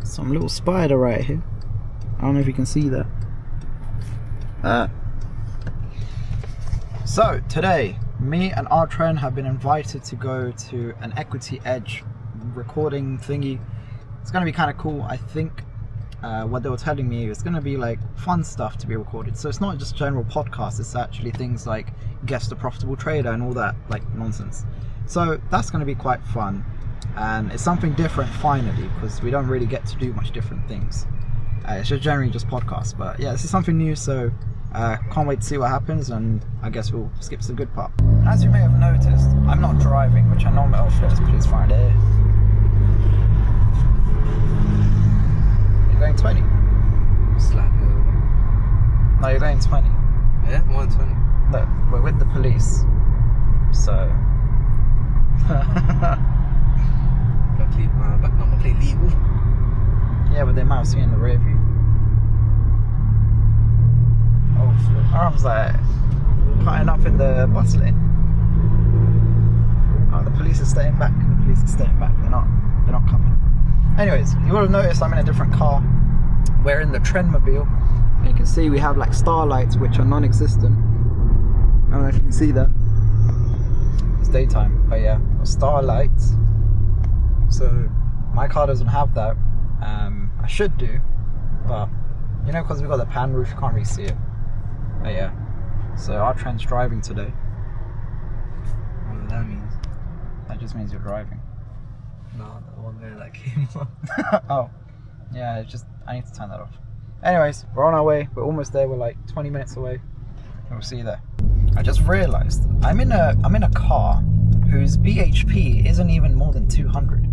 Some little spider right here. I don't know if you can see that. So today, me and our friend have been invited to go to an Equity Edge recording thingy. It's gonna be kind of cool. I think what they were telling me, it's gonna be like fun stuff to be recorded. So it's not just general podcasts, it's actually things like guess the profitable trader and all that like nonsense. So that's gonna be quite fun, and it's something different finally, because we don't really get to do much different things. It's just generally just podcasts, but yeah, this is something new, so can't wait to see what happens, and I guess we'll skip to the good part. As you may have noticed, I'm not driving, which I normally just please find it. You're going 20? Slightly over. No, you're going 20. Yeah, more than 20. Look, we're with the police, so... Not play legal. Yeah, but they might have seen in the rear view. Oh, arms like cutting up in the bus lane. Oh, the police are staying back. The police are staying back. They're not coming. Anyways, you will have noticed I'm in a different car. We're in the Trendmobile. And you can see we have like starlights, which are non-existent. I don't know if you can see that. It's daytime, but yeah, starlights. So my car doesn't have that. I should do, but you know, because we've got the pan roof, you can't really see it. But yeah, so our Trend's driving today. What that means? That just means you're driving. No, the one guy that came up. Oh, yeah, it's just, I need to turn that off. Anyways, we're on our way. We're almost there. We're like 20 minutes away. We'll see you there. I just realized I'm in a car whose BHP isn't even more than 200.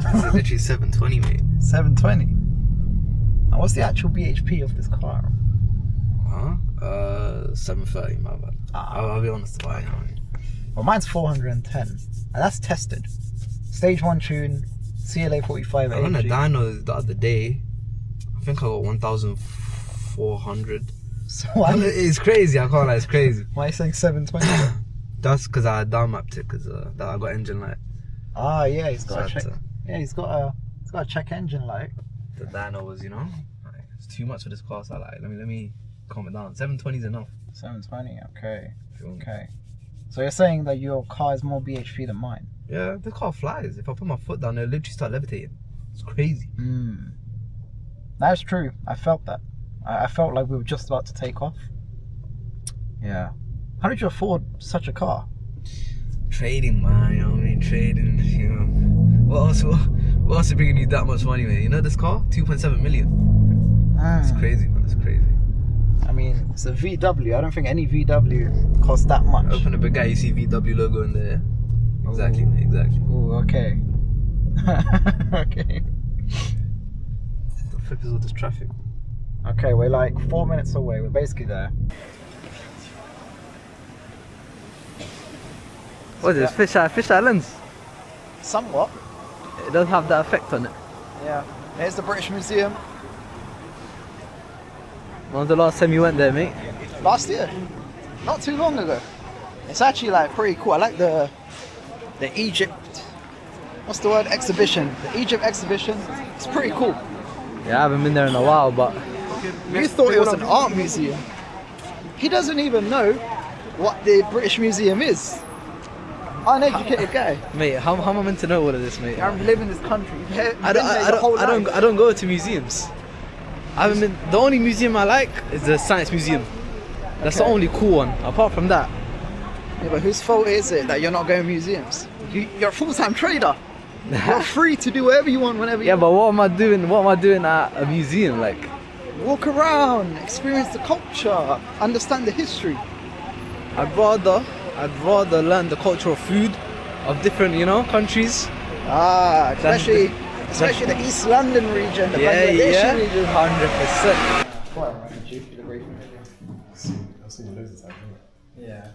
It's literally 720, mate. 720. Now, what's the actual BHP of this car? Huh? 730, my bad. I'll be honest about it. Well, mine's 410, and that's tested. Stage 1 tune, CLA 45 I ran a AG. dyno the other day. I think I got 1,400. So why? It's crazy, I can't lie, it's crazy. Why are you saying 720? That's because I down mapped it, because I got engine light. Ah, yeah, he's got So a check. Yeah, he's got a check engine light. The dyno was, like, it's too much for this car, so let me calm it down. 720 is enough. 720, okay. Feel me? Okay. So you're saying that your car is more BHP than mine? Yeah, the car flies. If I put my foot down, it'll literally start levitating. It's crazy. That's true. I felt that. I felt like we were just about to take off. Yeah. How did you afford such a car? Trading, man, you know what I mean? Trading, you know. What else is bringing you that much money, man? You know this car? 2.7 million. It's crazy, man. It's crazy. I mean, it's a VW. I don't think any VW costs that much. Open up a guy, you see VW logo in there. Exactly, mate, exactly. Oh, okay. Okay. The flip is all this traffic. Okay, we're like 4 minutes away. We're basically there. What is this? Fish Islands? Somewhat. It does have that effect on it. Yeah. Here's the British Museum. When was the last time you went there, mate? Last year. Not too long ago. It's actually like pretty cool. I like the Egypt, what's the word? Exhibition. The Egypt exhibition. It's pretty cool. Yeah, I haven't been there in a while, but... You thought it was an art museum. He doesn't even know what the British Museum is. Uneducated guy. Mate, how am I meant to know all of this, mate? I live in this country. I don't go to museums. I haven't been. The only museum I like is the Science Museum. That's the only cool one. Apart from that. Yeah, but whose fault is it that you're not going to museums? You're a full-time trader. You're free to do whatever you want whenever you want. Yeah, but what am I doing? What am I doing at a museum? Like, walk around, experience the culture, understand the history. I'd rather learn the culture of food of different, countries. Especially the East London region, the Bangladeshi region. 100%. I've seen you loads of times, haven't Yeah.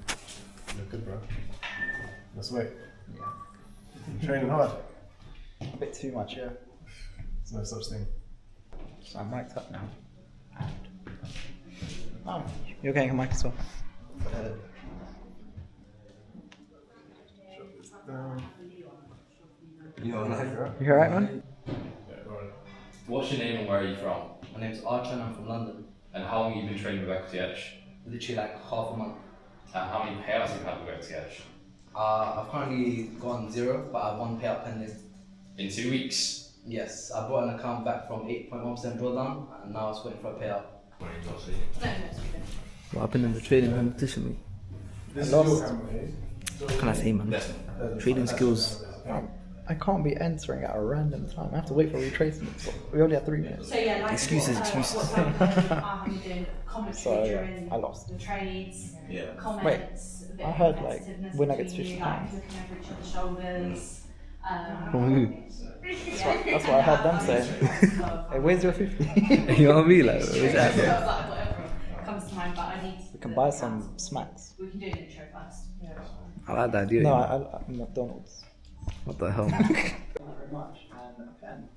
you? Look good, bro. Let's wait. Yeah. You're training hard. A bit too much, yeah. There's no such thing. So I'm mic'd up now. Oh, you're getting a mic as well. Shut this down. You alright, man? What's your name and where are you from? My name's Archer and I'm from London. And how long have you been trading with Equity Edge? Literally like half a month. How many payouts have you had with Equity Edge? I've currently gone 0, but I have 1 payout pending. In 2 weeks? Yes, I brought an account back from 8.1% drawdown and now it's waiting for a payout. What happened in the trading competition, mate? This is lost. your camera, eh? What can I say, man? Trading skills. I can't be entering at a random time. I have to wait for retracement. We only have 3 minutes. So yeah, like Excuses. doing commentary So, yeah, during I lost. the trades, comments. Wait, a bit I of heard, like, competitiveness winner gets between you, £50. like, looking over each other's shoulders. From who? That's what I heard them saying. Hey, where's your 50? You know what I mean? Like, where's that? Whatever comes to mind, but I need. We can buy some smacks. We can do an intro first. I like that idea. No, you know? I'm McDonald's. What the hell? Thank you very much. And a pen.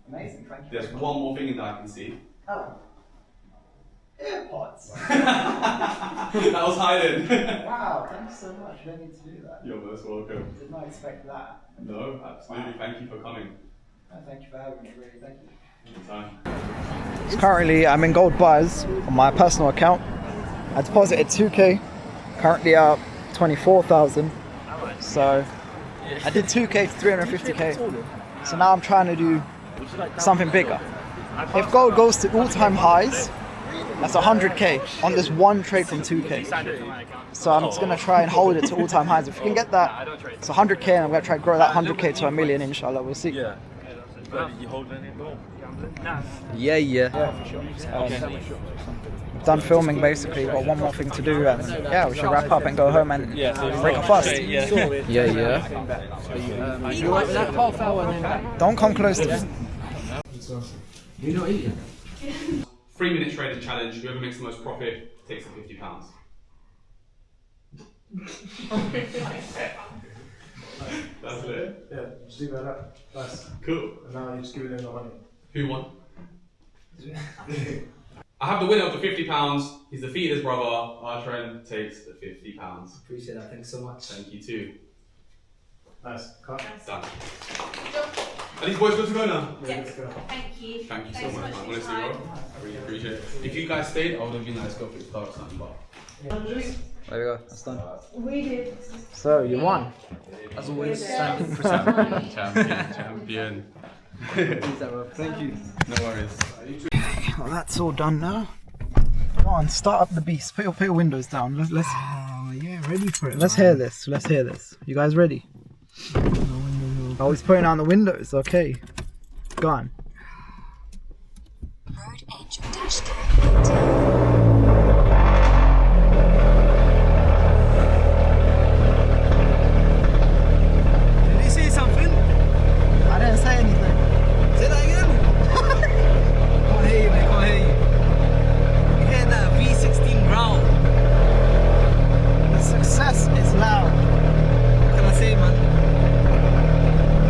Amazing, thank you. There's one more thing that I can see. Oh. AirPods. That was hiding. Wow, thank you so much. You don't need to do that. You're most welcome. Did not expect that. No, absolutely. Thank you for coming. Thank you for having me, really. Thank you. Anytime. Currently, I'm in gold bars on my personal account. I deposited 2k. Currently up 24,000. So I did 2k to 350k. So now I'm trying to do something bigger. If gold goes to all-time highs, that's 100k on this one trade from 2k. So I'm just gonna try and hold it to all-time highs. If we can get that, it's 100k, and I'm gonna try to grow that 100k to 1 million, inshallah. We'll see. You holding any gold? Yeah. Done filming basically. Got one more thing to do, and yeah, we should wrap up and go home and break a fast. Yeah. Don't come close to me. 3 minute trading challenge. Whoever makes the most profit takes the £50. That's it. Yeah, just leave that up. Nice. Cool. And now you just give them the money. Who won? I have the winner of the £50. He's defeated his brother. Our trend takes the £50. Appreciate that, thanks so much. Thank you too. Nice. Cut. Done. Are these boys good to go now? Yeah, let's go. Thank you. Thank you so Thanks much, man. for Honestly, your bro. time. I really appreciate it. If you guys stayed, I would have been like, let's go for the start or something, but. There we go. That's done. We did. So you won. As always, Champion. Thank you. No worries. Well, that's all done now. Come on, start up the beast. Put your windows down. Let's Ready for it. Let's hear this. Let's hear this. You guys ready? Oh, he's putting on the windows. Okay. Go on. Road Angel Dash Cam. Did he say something? I didn't say anything. Say that again. Can't hear you, mate. Can't hear you. You hear that V16 growl? The success is loud. What can I say, man?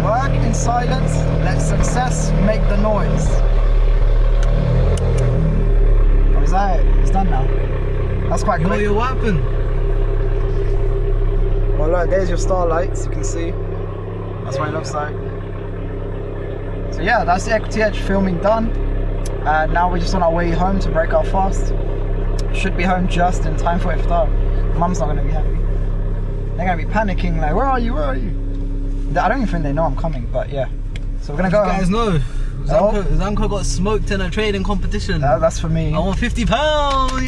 Work in silence. Let success make the noise. Oh, is that it? It's done now. That's quite Yo, quick. what happened? Well, look, there's your starlights. You can see. That's what it looks like. So yeah, that's the Equity Edge filming done. Now we're just on our way home to break our fast. Should be home just in time for iftar. Mum's not gonna be happy. They're gonna be panicking like, where are you? Where are you? I don't even think they know I'm coming, but yeah. So we're gonna go. You guys know. Zamco got smoked in a trading competition. That's for me. I won £50.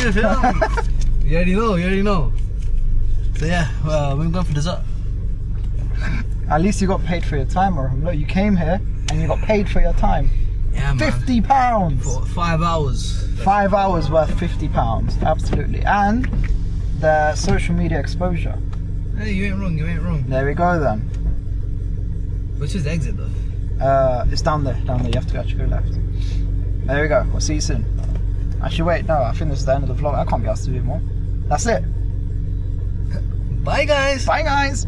You feel? You already know. So yeah, we're going for dessert. At least you got paid for your time, or look, you came here and you got paid for your time. Yeah, man. £50. For 5 hours. 5 hours worth £50, absolutely. And the social media exposure. Hey, you ain't wrong. There we go then. Which is the exit though? It's down there. You have to actually go left. There we go. We'll see you soon. Actually, wait, no, I think this is the end of the vlog. I can't be asked to do it more. That's it. Bye guys. Bye, guys.